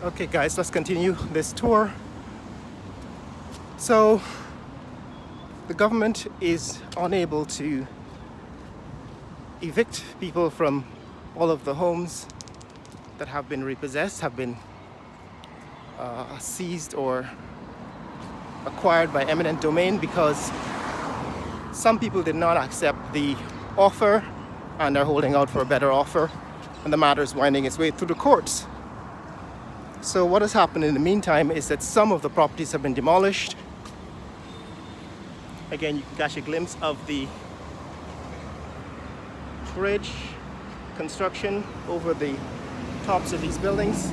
Okay guys, let's continue this tour. So the government is unable to evict people from all of the homes that have been repossessed, have been seized or acquired by eminent domain, because some people did not accept the offer and are holding out for a better offer, and the matter is winding its way through the courts. So what has happened in the meantime is that some of the properties have been demolished. Again, you can catch a glimpse of the bridge construction over the tops of these buildings.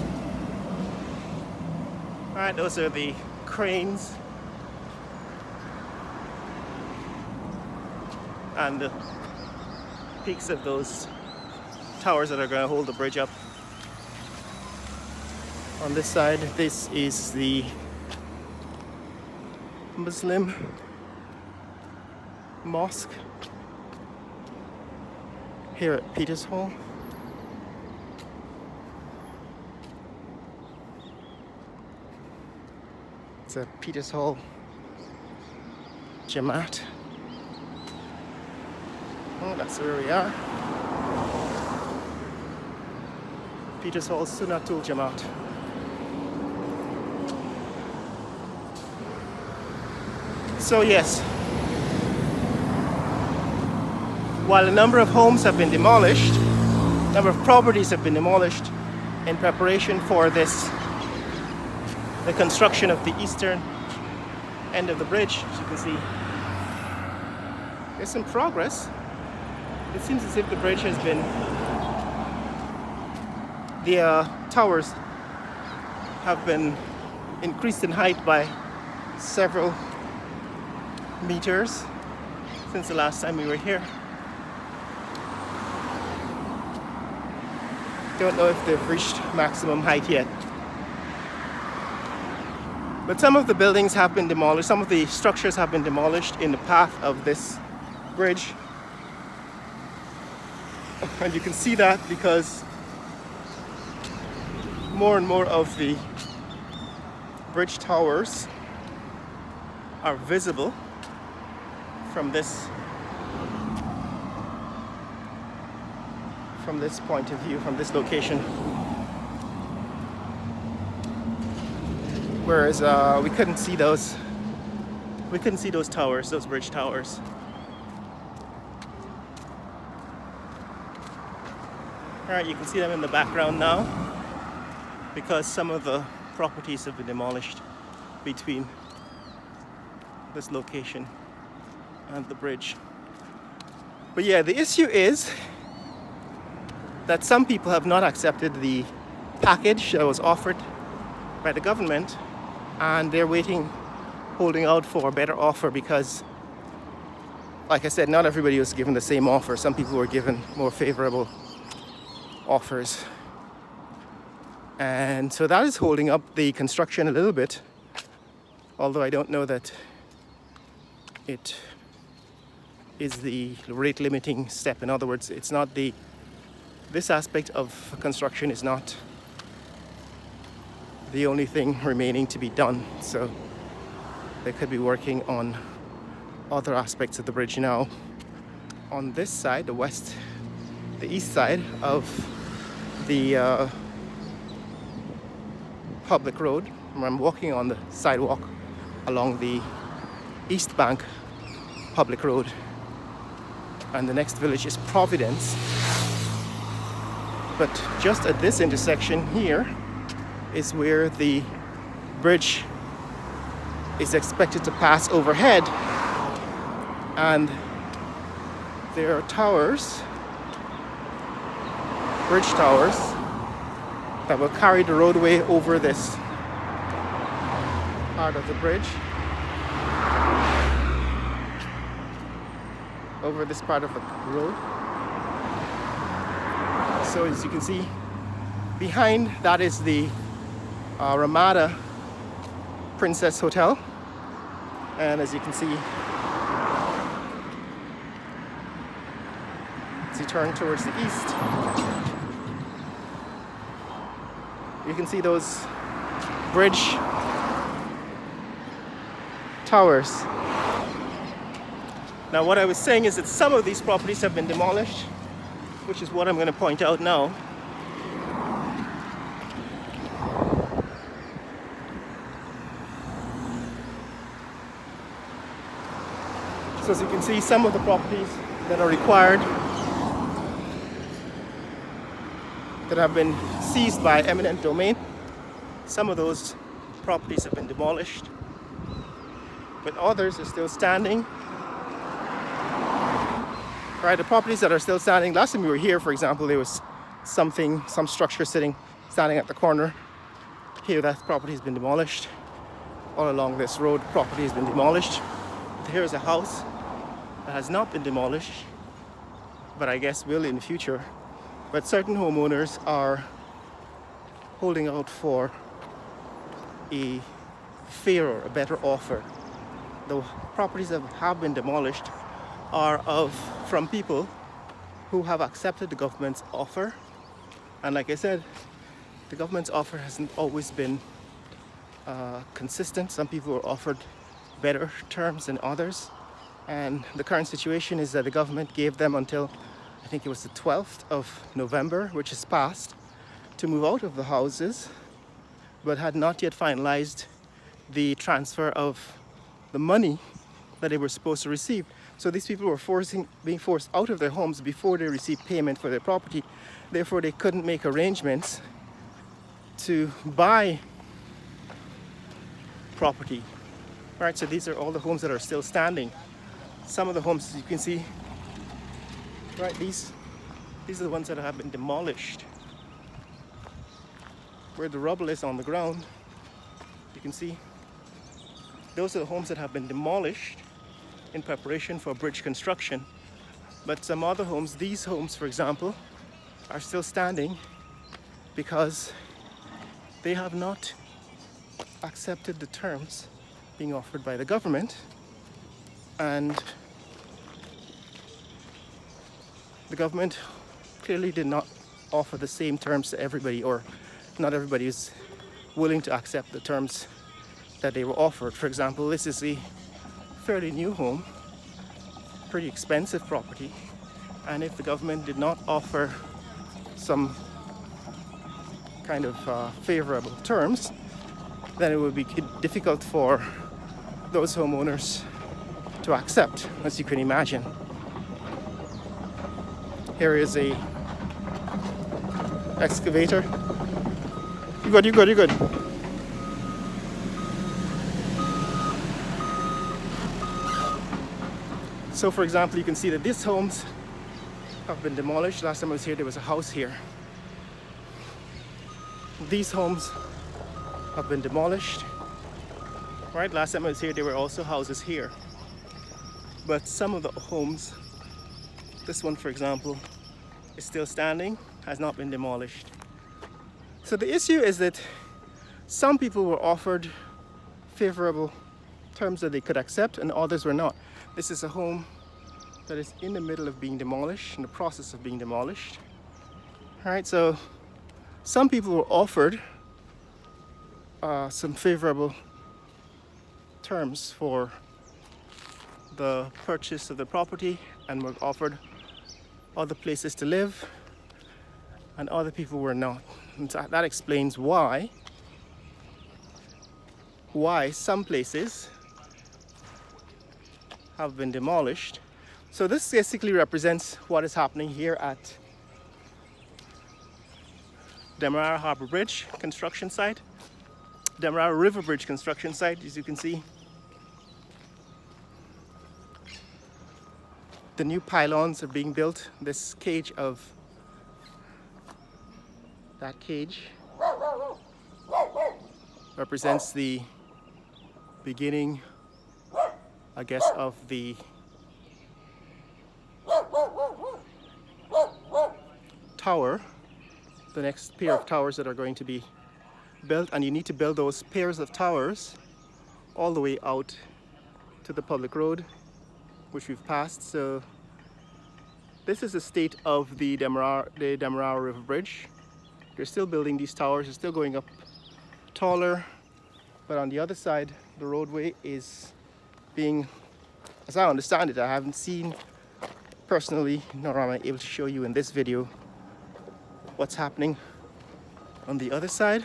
All right, those are the cranes and the peaks of those towers that are going to hold the bridge up. On this side, this is the Muslim mosque here at Peters Hall. It's a Peters Hall Jamaat. Oh, that's where we are. Peters Hall Sunnatul Jamaat. So yes, while a number of homes have been demolished, a number of properties have been demolished in preparation for the construction of the eastern end of the bridge. As you can see, there's some progress. It seems as if the bridge has been, the towers have been increased in height by several meters since the last time we were here. Don't know if they've reached maximum height yet. But some of the buildings have been demolished, some of the structures have been demolished in the path of this bridge. And you can see that because more and more of the bridge towers are visible from this point of view, from this location. Whereas we couldn't see those towers, those bridge towers. All right, you can see them in the background now because some of the properties have been demolished between this location and the bridge. But yeah, the issue is that some people have not accepted the package that was offered by the government, and they're holding out for a better offer because, like I said, not everybody was given the same offer. Some people were given more favorable offers. And so that is holding up the construction a little bit, although I don't know that it is the rate limiting step. In other words, it's not this aspect of construction is not the only thing remaining to be done. So they could be working on other aspects of the bridge now. On this side, the east side of the public road, I'm walking on the sidewalk along the East Bank public road, and the next village is Providence. But just at this intersection here is where the bridge is expected to pass overhead, and there are bridge towers that will carry the roadway over this part of the bridge, over this part of the road. So as you can see, behind that is the Ramada Princess Hotel, and as you can see, as you turn towards the east, You can see those bridge towers. Now what I was saying is that some of these properties have been demolished, which is what I'm going to point out now. So as you can see, some of the properties that are required, that have been seized by eminent domain, some of those properties have been demolished, but others are still standing. Right, the properties that are still standing, last time we were here, for example, there was some structure standing at the corner. Here, that property has been demolished. All along this road, property has been demolished. Here is a house that has not been demolished, but I guess will in the future. But certain homeowners are holding out for a fairer, a better offer. The properties that have been demolished are from people who have accepted the government's offer. And like I said, the government's offer hasn't always been consistent. Some people were offered better terms than others. And the current situation is that the government gave them until, I think it was the 12th of November, which is past, to move out of the houses, but had not yet finalized the transfer of the money that they were supposed to receive. So these people were being forced out of their homes before they received payment for their property. Therefore, they couldn't make arrangements to buy property. All right, so these are all the homes that are still standing. Some of the homes, as you can see, right, these are the ones that have been demolished. Where the rubble is on the ground, you can see those are the homes that have been demolished in preparation for bridge construction. But some other homes, these homes for example, are still standing because they have not accepted the terms being offered by the government, and the government clearly did not offer the same terms to everybody, or not everybody is willing to accept the terms that they were offered. For example, this is a fairly new home, pretty expensive property, and if the government did not offer some kind of favorable terms, then it would be difficult for those homeowners to accept, as you can imagine. Here is a excavator. You're good. So for example, you can see that these homes have been demolished. Last time I was here, there was a house here. These homes have been demolished. Right, last time I was here, there were also houses here. But some of the homes, this one for example, is still standing, has not been demolished. So the issue is that some people were offered favorable terms that they could accept and others were not. This is a home that is in the middle of being demolished, in the process of being demolished. All right, so some people were offered some favorable terms for the purchase of the property and were offered other places to live, and other people were not. And so that explains why some places have been demolished. So this basically represents what is happening here at Demerara Harbour Bridge construction site, Demerara River Bridge construction site. As you can see, the new pylons are being built. This cage that cage represents the beginning, I guess, of the tower, the next pair of towers that are going to be built, and you need to build those pairs of towers all the way out to the public road, which we've passed. So this is the state of the Demerara River Bridge. They're still building these towers, they're still going up taller, but on the other side, the roadway is being, as I understand it, I haven't seen personally, nor am I able to show you in this video what's happening on the other side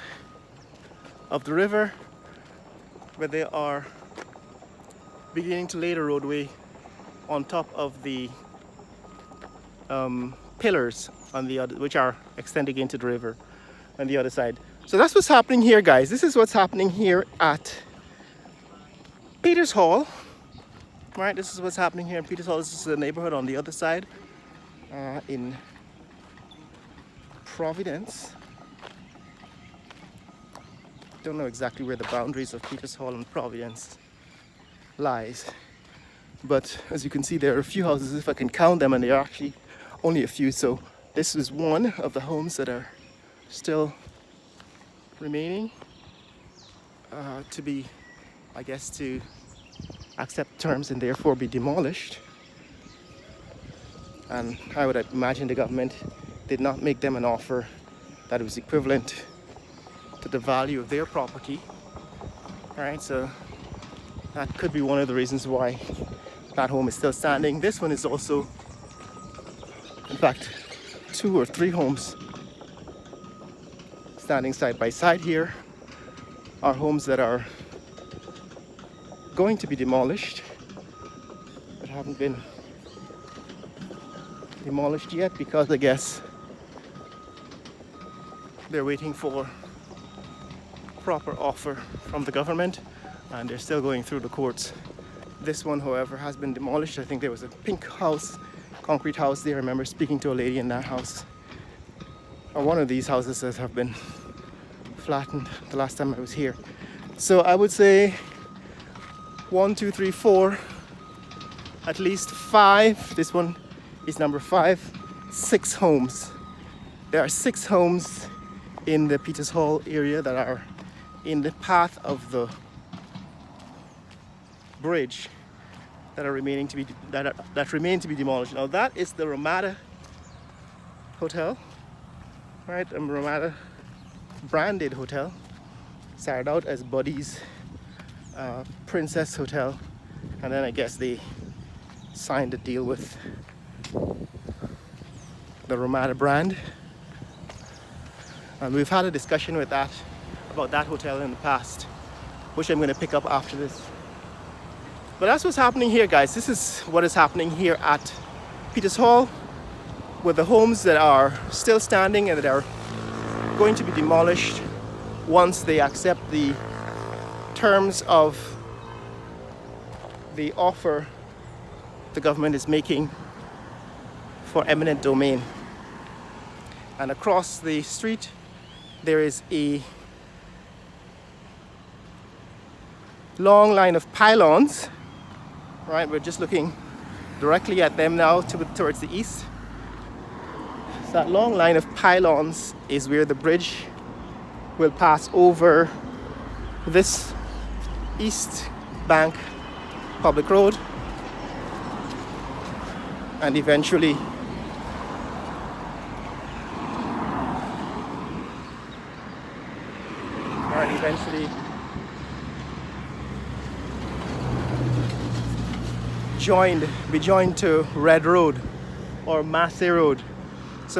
of the river, where they are beginning to lay the roadway on top of the pillars on the other, which are extending into the river on the other side. So that's what's happening here, guys. This is what's happening here at Peters Hall. Right, this is what's happening here in Peters Hall. This is the neighborhood on the other side in Providence. Don't know exactly where the boundaries of Peters Hall and Providence lies, but as you can see, there are a few houses, if I can count them, and they are actually only a few. So this is one of the homes that are still remaining to be, I guess, to accept terms and therefore be demolished. And I would imagine the government did not make them an offer that was equivalent to the value of their property. Right, so that could be one of the reasons why that home is still standing. This one is also, in fact, 2 or 3 homes standing side by side here are homes that are going to be demolished, but haven't been demolished yet because I guess they're waiting for proper offer from the government, and they're still going through the courts. This one, however, has been demolished. I think there was a pink house, concrete house there. I remember speaking to a lady in that house. Or one of these houses that have been flattened the last time I was here. So I would say 1, 2, 3, 4, at least 5. This one is number 5. 6 homes. There are 6 homes in the Peters Hall area that are in the path of the bridge that are remaining to be that remain to be demolished. Now that is the Ramada Hotel, right? A Ramada branded hotel, started out as Buddy's Princess Hotel, and then I guess they signed a deal with the Ramada brand. And we've had a discussion with about that hotel in the past, which I'm going to pick up after this. But that's what's happening here, guys. This is what is happening here at Peters Hall, with the homes that are still standing and that are going to be demolished once they accept the terms of the offer the government is making for eminent domain. And across the street there is a long line of pylons. Right, we're just looking directly at them now towards the east. So that long line of pylons is where the bridge will pass over this East Bank public road and eventually be joined to Red Road or Massey Road.